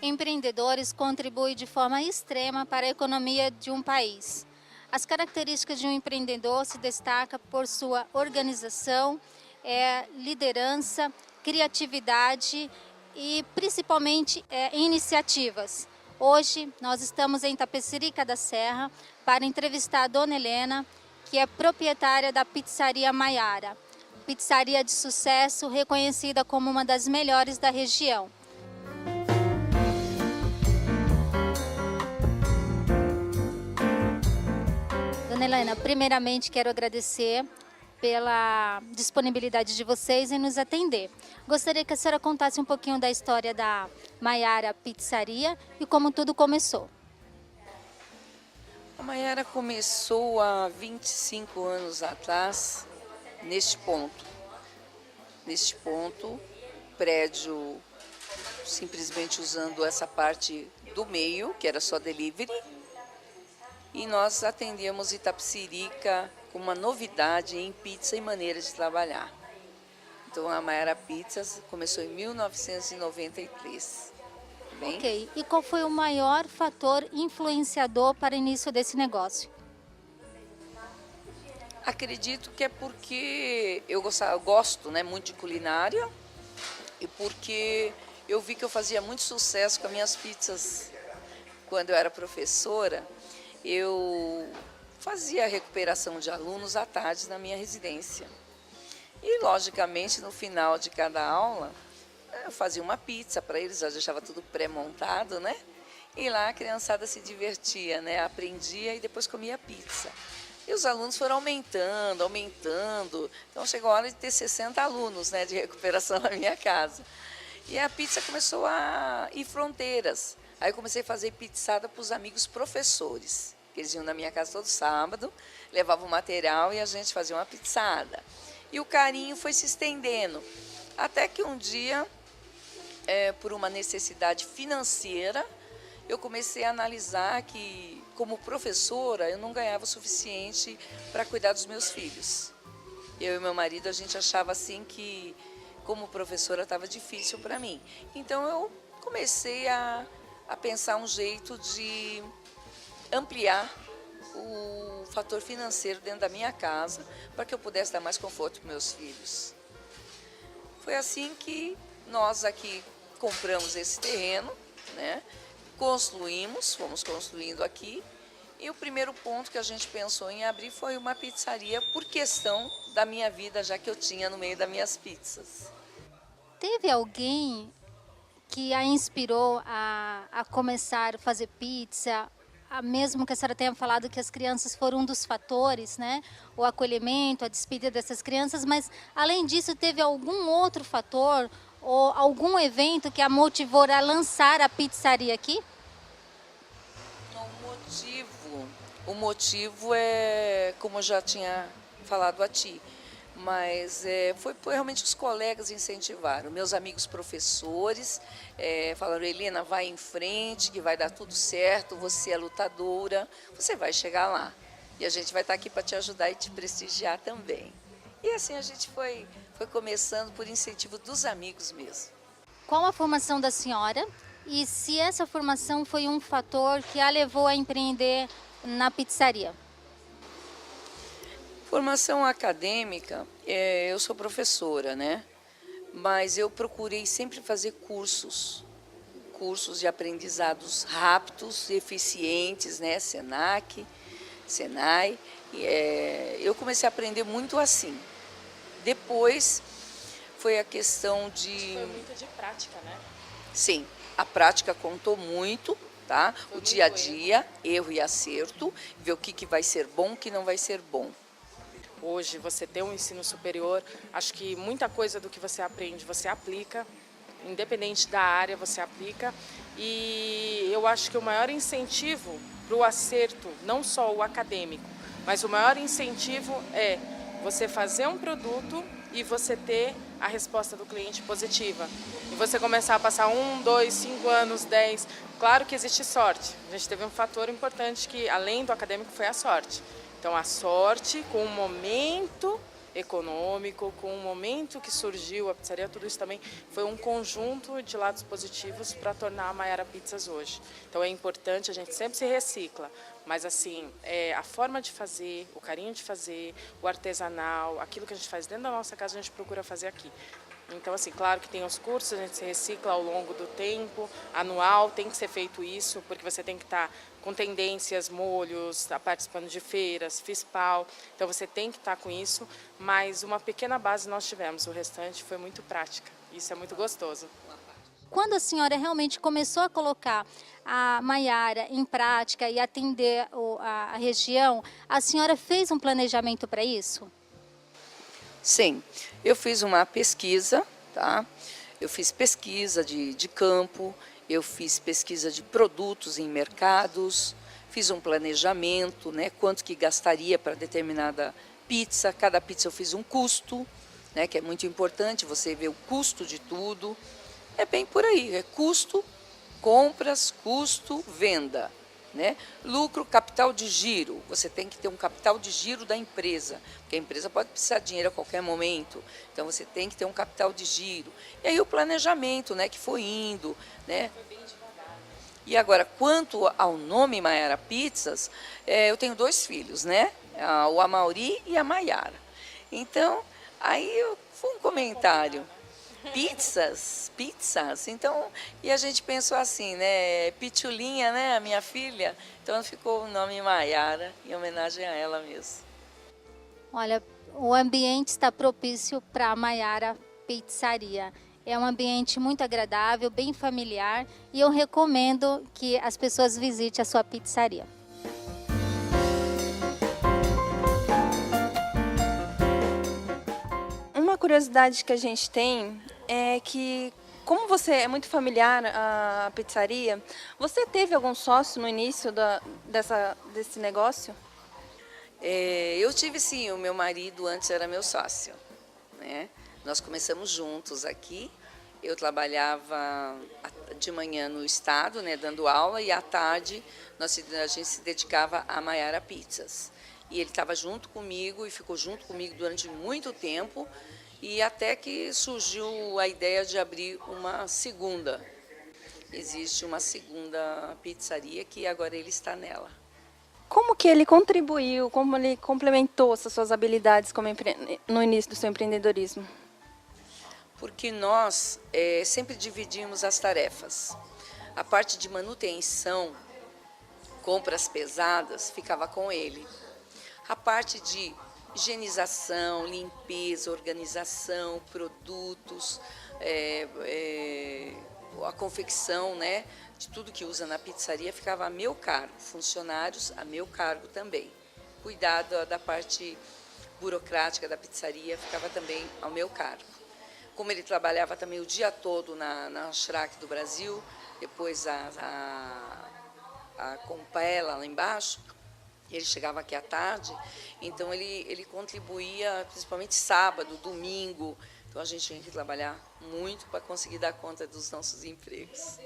Empreendedores contribuem de forma extrema para a economia de um país. As características de um empreendedor se destacam por sua organização, liderança, criatividade e principalmente iniciativas. Hoje nós estamos em Itapecerica da Serra para entrevistar a Dona Helena, que é proprietária da Pizzaria Maiara. Pizzaria de sucesso, reconhecida como uma das melhores da região. Dona Helena, primeiramente quero agradecer pela disponibilidade de vocês em nos atender. Gostaria que a senhora contasse um pouquinho da história da Maiara Pizzaria e como tudo começou. A Maiara começou há 25 anos atrás, neste ponto. Neste ponto, prédio simplesmente usando essa parte do meio, que era só delivery, e nós atendíamos Itapecerica com uma novidade em pizza e maneira de trabalhar. Então a Maiara Pizzas começou em 1993. Bem? Ok, e qual foi o maior fator influenciador para o início desse negócio? Acredito que é porque eu gosto, né, muito de culinária e porque eu vi que eu fazia muito sucesso com as minhas pizzas. Quando eu era professora, eu fazia recuperação de alunos à tarde na minha residência. E, logicamente, no final de cada aula, eu fazia uma pizza para eles, já deixava tudo pré-montado, né? E lá a criançada se divertia, né? Aprendia e depois comia pizza. E os alunos foram aumentando. Então, chegou a hora de ter 60 alunos, né, de recuperação na minha casa. E a pizza começou a ir fronteiras. Aí eu comecei a fazer pizzada para os amigos professores, que eles iam na minha casa todo sábado, levavam material e a gente fazia uma pizzada. E o carinho foi se estendendo, até que um dia, por uma necessidade financeira, eu comecei a analisar que, como professora, eu não ganhava o suficiente para cuidar dos meus filhos. Eu e meu marido, a gente achava assim que, como professora, estava difícil para mim. Então eu comecei a pensar um jeito de ampliar o fator financeiro dentro da minha casa para que eu pudesse dar mais conforto para meus filhos. Foi assim que nós aqui compramos esse terreno, né? Fomos construindo aqui e o primeiro ponto que a gente pensou em abrir foi uma pizzaria por questão da minha vida, já que eu tinha no meio das minhas pizzas. Teve alguém que a inspirou a começar a fazer pizza, mesmo que a senhora tenha falado que as crianças foram um dos fatores, né? O acolhimento, a despedida dessas crianças, mas além disso teve algum outro fator ou algum evento que a motivou a lançar a pizzaria aqui? O motivo é, como eu já tinha falado a ti, mas foi realmente os colegas incentivaram, meus amigos professores falaram: Helena, vai em frente, que vai dar tudo certo, você é lutadora, você vai chegar lá. E a gente vai estar aqui para te ajudar e te prestigiar também. E assim a gente foi começando por incentivo dos amigos mesmo. Qual a formação da senhora e se essa formação foi um fator que a levou a empreender na pizzaria? Formação acadêmica, eu sou professora, né? Mas eu procurei sempre fazer cursos de aprendizados rápidos, eficientes, né? Senac, Senai. Eu comecei a aprender muito assim. Depois foi a questão de... Foi muito de prática, né? Sim, a prática contou muito, tá? O dia a dia, erro e acerto, ver o que vai ser bom, o que não vai ser bom. Hoje, você ter um ensino superior, acho que muita coisa do que você aprende, você aplica, independente da área, você aplica. E eu acho que o maior incentivo para o acerto, não só o acadêmico, mas o maior incentivo é você fazer um produto e você ter a resposta do cliente positiva. E você começar a passar 1, 2, 5 anos, 10. Claro que existe sorte. A gente teve um fator importante que, além do acadêmico, foi a sorte. Então, a sorte com o momento econômico, com o momento que surgiu a pizzaria, tudo isso também foi um conjunto de lados positivos para tornar a Maiara Pizzas hoje. Então, é importante, a gente sempre se recicla, mas assim, a forma de fazer, o carinho de fazer, o artesanal, aquilo que a gente faz dentro da nossa casa, a gente procura fazer aqui. Então, assim, claro que tem os cursos, a gente se recicla ao longo do tempo, anual, tem que ser feito isso, porque você tem que estar com tendências, molhos, tá participando de feiras, FISPAL, então você tem que estar com isso, mas uma pequena base nós tivemos, o restante foi muito prática, isso é muito gostoso. Quando a senhora realmente começou a colocar a Maiara em prática e atender a região, a senhora fez um planejamento para isso? Sim, eu fiz uma pesquisa, tá? Eu fiz pesquisa de campo, eu fiz pesquisa de produtos em mercados, fiz um planejamento, né? Quanto que gastaria para determinada pizza, cada pizza eu fiz um custo, né? Que é muito importante você ver o custo de tudo. É bem por aí, é custo, compras, custo, venda. Né? Lucro, capital de giro, você tem que ter um capital de giro da empresa, porque a empresa pode precisar de dinheiro a qualquer momento, então você tem que ter um capital de giro. E aí o planejamento, né, que foi indo. Né? E agora, quanto ao nome Maiara Pizzas, eu tenho 2 filhos, né? O Amauri e a Maiara. Então, aí foi um comentário. Pizzas, então, e a gente pensou assim, né, Pitulinha, né, a minha filha, então ficou o nome Maiara, em homenagem a ela mesmo. Olha, o ambiente está propício para a Maiara Pizzaria. É um ambiente muito agradável, bem familiar, e eu recomendo que as pessoas visitem a sua pizzaria. Uma curiosidade que a gente tem é que, como você é muito familiar à pizzaria, você teve algum sócio no início desse negócio? Eu tive sim, o meu marido antes era meu sócio. Né? Nós começamos juntos aqui, eu trabalhava de manhã no estado, né, dando aula, e à tarde a gente se dedicava a Maiara Pizzas. E ele estava junto comigo e ficou junto comigo durante muito tempo, e até que surgiu a ideia de abrir uma segunda. Existe uma segunda pizzaria que agora ele está nela. Como que ele contribuiu, como ele complementou essas suas habilidades no início do seu empreendedorismo? Porque nós sempre dividimos as tarefas. A parte de manutenção, compras pesadas, ficava com ele. A parte de higienização, limpeza, organização, produtos, a confecção, né, de tudo que usa na pizzaria ficava a meu cargo, funcionários a meu cargo também. Cuidado da parte burocrática da pizzaria ficava também ao meu cargo. Como ele trabalhava também o dia todo na Shrek do Brasil, depois a Compela lá embaixo, ele chegava aqui à tarde, então ele contribuía principalmente sábado, domingo. Então a gente tinha que trabalhar muito para conseguir dar conta dos nossos empregos.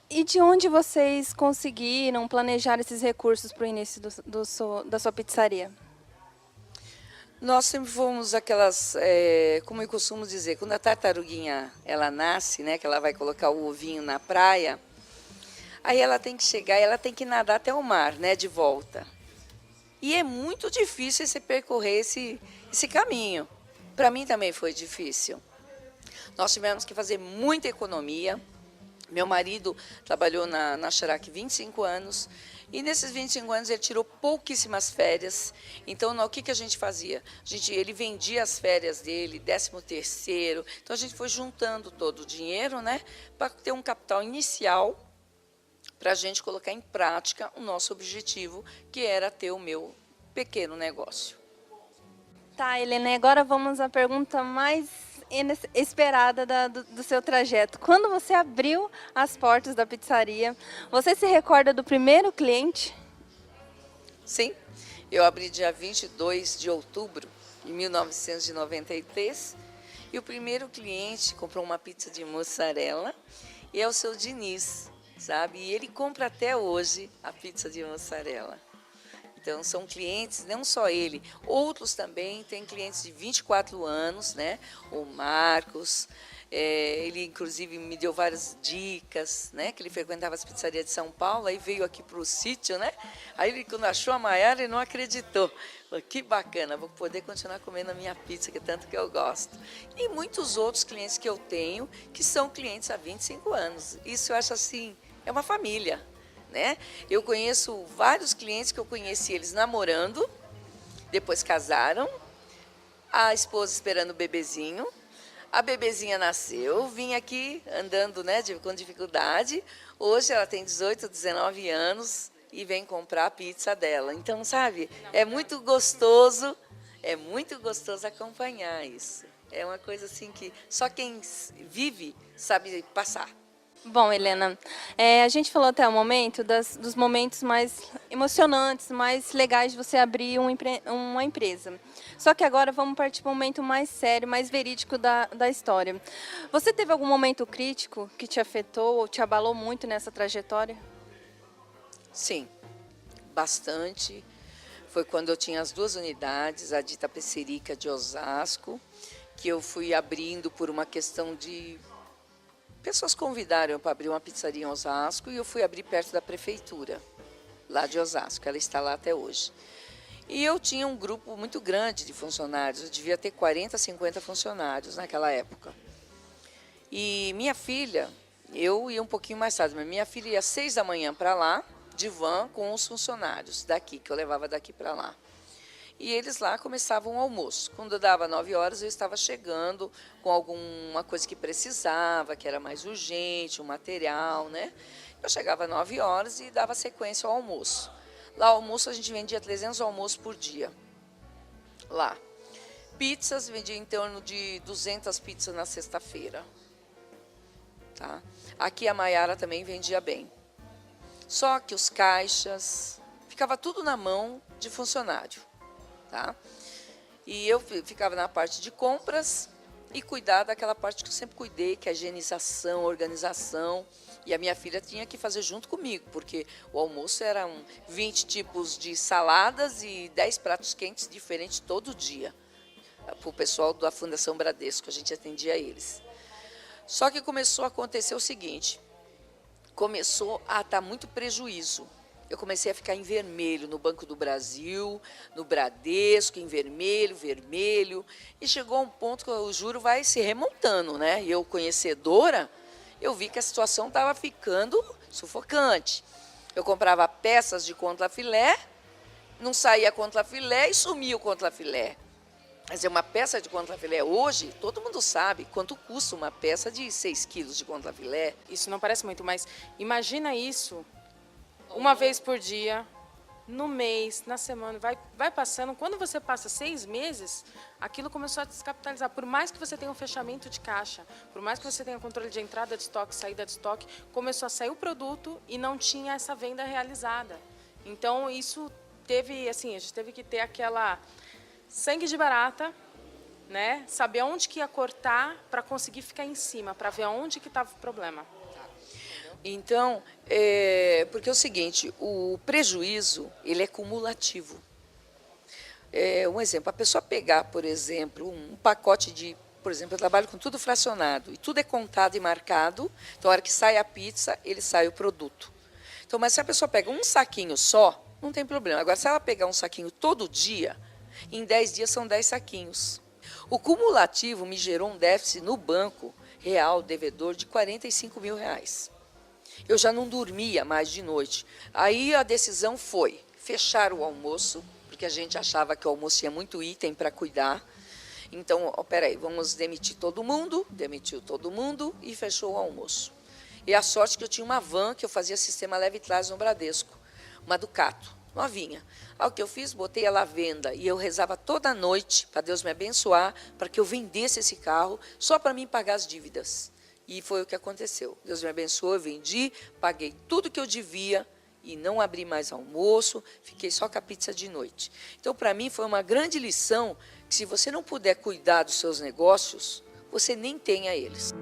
E de onde vocês conseguiram planejar esses recursos para o início da sua pizzaria? Nós sempre fomos aquelas, como eu costumo dizer, quando a tartaruguinha ela nasce, né, que ela vai colocar o ovinho na praia, aí ela tem que chegar, ela tem que nadar até o mar, né, de volta. E é muito difícil você percorrer esse caminho. Para mim também foi difícil. Nós tivemos que fazer muita economia. Meu marido trabalhou na Shrek 25 anos E nesses 25 anos ele tirou pouquíssimas férias. Então, o que a gente fazia? Ele vendia as férias dele, 13º. Então, a gente foi juntando todo o dinheiro, né, para ter um capital inicial para a gente colocar em prática o nosso objetivo, que era ter o meu pequeno negócio. Tá, Helena, agora vamos à pergunta mais esperada do seu trajeto. Quando você abriu as portas da pizzaria, você se recorda do primeiro cliente? Sim, eu abri dia 22 de outubro de 1993 e o primeiro cliente comprou uma pizza de mussarela e é o seu Diniz, sabe? E ele compra até hoje a pizza de mussarela. Então, são clientes, não só ele, outros também, tem clientes de 24 anos, né? O Marcos, ele inclusive me deu várias dicas, né? Que ele frequentava as pizzarias de São Paulo, aí veio aqui para o sítio, né? Aí ele, quando achou a Maiara, ele não acreditou. Falou, que bacana, vou poder continuar comendo a minha pizza, que é tanto que eu gosto. E muitos outros clientes que eu tenho, que são clientes há 25 anos. Isso eu acho assim, é uma família. Né? Eu conheço vários clientes que eu conheci eles namorando, depois casaram, a esposa esperando o bebezinho, a bebezinha nasceu, vim aqui andando, né, com dificuldade, hoje ela tem 18, 19 anos e vem comprar a pizza dela. Então, sabe, é muito gostoso acompanhar isso. É uma coisa assim que só quem vive sabe passar. Bom, Helena, a gente falou até o momento dos momentos mais emocionantes, mais legais de você abrir uma empresa. Só que agora vamos partir para um momento mais sério, mais verídico da história. Você teve algum momento crítico que te afetou ou te abalou muito nessa trajetória? Sim, bastante. Foi quando eu tinha as 2 unidades, a de Itapecerica de Osasco, que eu fui abrindo por uma questão de... Pessoas convidaram para abrir uma pizzaria em Osasco e eu fui abrir perto da prefeitura, lá de Osasco, ela está lá até hoje. E eu tinha um grupo muito grande de funcionários, eu devia ter 40, 50 funcionários naquela época. E minha filha, eu ia um pouquinho mais tarde, mas minha filha ia às 6 da manhã para lá, de van, com os funcionários daqui, que eu levava daqui para lá. E eles lá começavam o almoço. Quando dava 9 horas, eu estava chegando com alguma coisa que precisava, que era mais urgente, um material, né? Eu chegava às 9 horas e dava sequência ao almoço. Lá, ao almoço, a gente vendia 300 almoços por dia. Lá. Pizzas, vendia em torno de 200 pizzas na sexta-feira. Tá? Aqui a Maiara também vendia bem. Só que os caixas, ficava tudo na mão de funcionário. Tá? E eu ficava na parte de compras e cuidar daquela parte que eu sempre cuidei, que é a higienização, organização. E a minha filha tinha que fazer junto comigo, porque o almoço eram 20 tipos de saladas e 10 pratos quentes diferentes todo dia. Para o pessoal da Fundação Bradesco, a gente atendia eles. Só que começou a acontecer o seguinte, começou a estar muito prejuízo. Eu comecei a ficar em vermelho no Banco do Brasil, no Bradesco, em vermelho, vermelho. E chegou a um ponto que o juro vai se remontando, né? E eu, conhecedora, eu vi que a situação estava ficando sufocante. Eu comprava peças de contrafilé, não saía contrafilé e sumia o contrafilé. Quer dizer, uma peça de contrafilé hoje, todo mundo sabe quanto custa uma peça de 6 quilos de contrafilé. Isso não parece muito, mas imagina isso uma vez por dia, no mês, na semana, vai passando. Quando você passa 6 meses, aquilo começou a descapitalizar. Por mais que você tenha um fechamento de caixa, por mais que você tenha controle de entrada de estoque, saída de estoque, começou a sair o produto e não tinha essa venda realizada. Então, isso teve, assim, a gente teve que ter aquela sangue de barata, né? Saber onde que ia cortar para conseguir ficar em cima, para ver onde que estava o problema. Então, porque é o seguinte, o prejuízo, ele é cumulativo. Um exemplo, a pessoa pegar, por exemplo, um pacote de, por exemplo, eu trabalho com tudo fracionado, e tudo é contado e marcado, então a hora que sai a pizza, ele sai o produto. Então, mas se a pessoa pega um saquinho só, não tem problema. Agora, se ela pegar um saquinho todo dia, em 10 dias são 10 saquinhos. O cumulativo me gerou um déficit no banco real, devedor, de R$ 45 mil. eu já não dormia mais de noite. Aí a decisão foi fechar o almoço, porque a gente achava que o almoço tinha muito item para cuidar. Então, peraí, vamos demitir todo mundo, demitiu todo mundo e fechou o almoço. E a sorte que eu tinha uma van que eu fazia sistema leve trás no Bradesco, uma Ducato, novinha. Aí o que eu fiz, botei ela à venda e eu rezava toda noite para Deus me abençoar, para que eu vendesse esse carro só para mim pagar as dívidas. E foi o que aconteceu. Deus me abençoou, eu vendi, paguei tudo que eu devia e não abri mais almoço, fiquei só com a pizza de noite. Então, para mim, foi uma grande lição que se você não puder cuidar dos seus negócios, você nem tenha eles.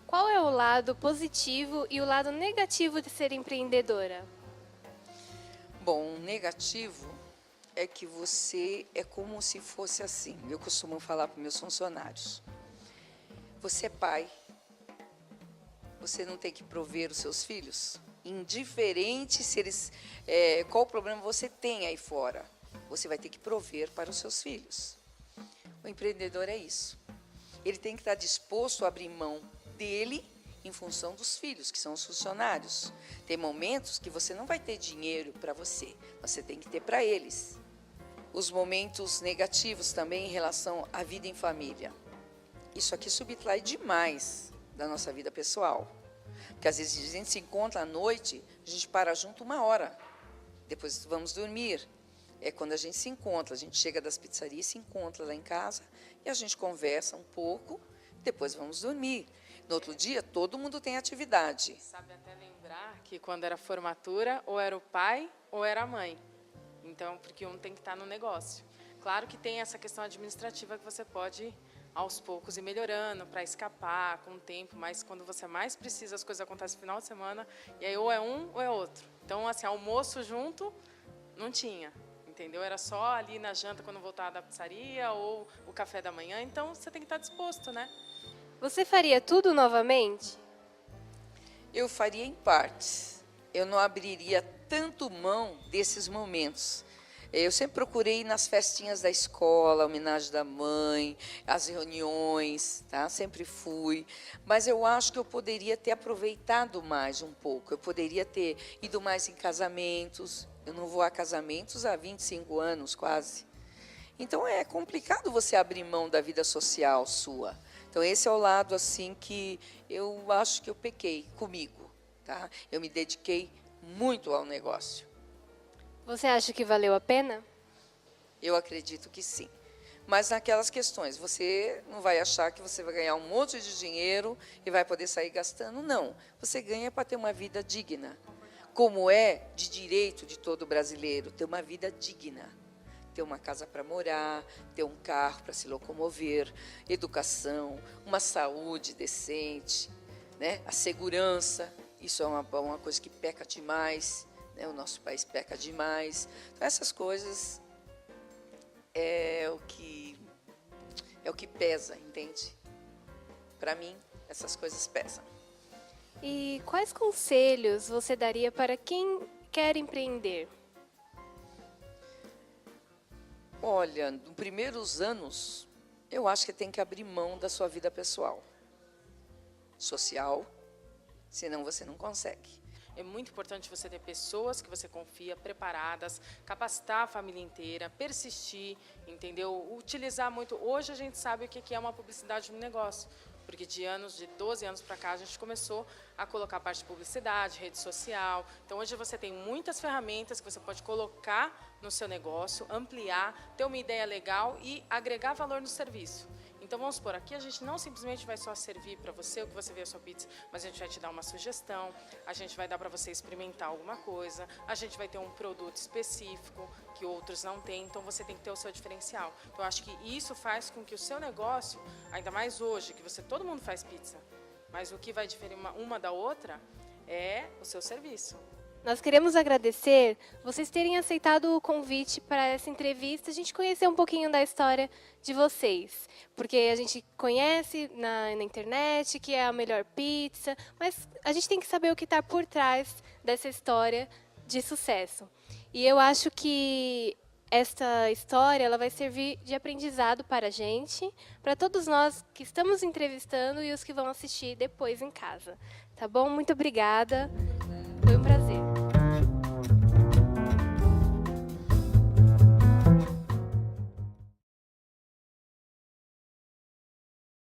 Qual é o lado positivo e o lado negativo de ser empreendedora? Bom, o negativo é que você é como se fosse assim. Eu costumo falar para meus funcionários. Você é pai, você não tem que prover os seus filhos? Indiferente se eles, qual o problema você tem aí fora, você vai ter que prover para os seus filhos. O empreendedor é isso. Ele tem que estar disposto a abrir mão dele em função dos filhos, que são os funcionários. Tem momentos que você não vai ter dinheiro para você tem que ter para eles. Os momentos negativos também em relação à vida em família. Isso aqui subtrai demais da nossa vida pessoal. Porque às vezes a gente se encontra à noite, a gente para junto 1 hora, depois vamos dormir. É quando a gente se encontra, a gente chega das pizzarias, se encontra lá em casa e a gente conversa um pouco, depois vamos dormir. No outro dia, todo mundo tem atividade. Sabe até lembrar que quando era formatura, ou era o pai ou era a mãe. Então, porque um tem que estar no negócio. Claro que tem essa questão administrativa que você pode, aos poucos, ir melhorando para escapar com o tempo, mas quando você mais precisa, as coisas acontecem no final de semana, e aí ou é um ou é outro. Então, assim, almoço junto, não tinha, entendeu? Era só ali na janta, quando voltava da pizzaria, ou o café da manhã. Então, você tem que estar disposto, né? Você faria tudo novamente? Eu faria em partes. Eu não abriria tanto mão desses momentos. Eu sempre procurei ir nas festinhas da escola, a homenagem da mãe, as reuniões, tá? Sempre fui. Mas eu acho que eu poderia ter aproveitado mais um pouco. Eu poderia ter ido mais em casamentos. Eu não vou a casamentos há 25 anos, quase. Então, é complicado você abrir mão da vida social sua. Então, esse é o lado assim que eu acho que eu pequei comigo. Tá? Eu me dediquei muito ao negócio. Você acha que valeu a pena? Eu acredito que sim. Mas naquelas questões, você não vai achar que você vai ganhar um monte de dinheiro e vai poder sair gastando. Não. Você ganha para ter uma vida digna. Como é de direito de todo brasileiro, ter uma vida digna. Ter uma casa para morar, ter um carro para se locomover, educação, uma saúde decente, né? A segurança, isso é uma coisa que peca demais, né? O nosso país peca demais. Então, essas coisas é o que pesa, entende? Para mim, essas coisas pesam. E quais conselhos você daria para quem quer empreender? Olha, nos primeiros anos, eu acho que tem que abrir mão da sua vida pessoal, social, senão você não consegue. É muito importante você ter pessoas que você confia, preparadas, capacitar a família inteira, persistir, entendeu? Utilizar muito. Hoje a gente sabe o que é uma publicidade no negócio, porque de 12 anos para cá, a gente começou a colocar parte de publicidade, rede social. Então, hoje você tem muitas ferramentas que você pode colocar no seu negócio, ampliar, ter uma ideia legal e agregar valor no serviço. Então, vamos supor, aqui a gente não simplesmente vai só servir para você o que você vê a sua pizza, mas a gente vai te dar uma sugestão, a gente vai dar para você experimentar alguma coisa, a gente vai ter um produto específico que outros não têm, então você tem que ter o seu diferencial. Então, eu acho que isso faz com que o seu negócio, ainda mais hoje, que todo mundo faz pizza, mas o que vai diferir uma da outra é o seu serviço. Nós queremos agradecer vocês terem aceitado o convite para essa entrevista, a gente conhecer um pouquinho da história de vocês. Porque a gente conhece na internet que é a melhor pizza, mas a gente tem que saber o que está por trás dessa história de sucesso. E eu acho que esta história ela vai servir de aprendizado para a gente, para todos nós que estamos entrevistando e os que vão assistir depois em casa. Tá bom? Muito obrigada. Foi um prazer.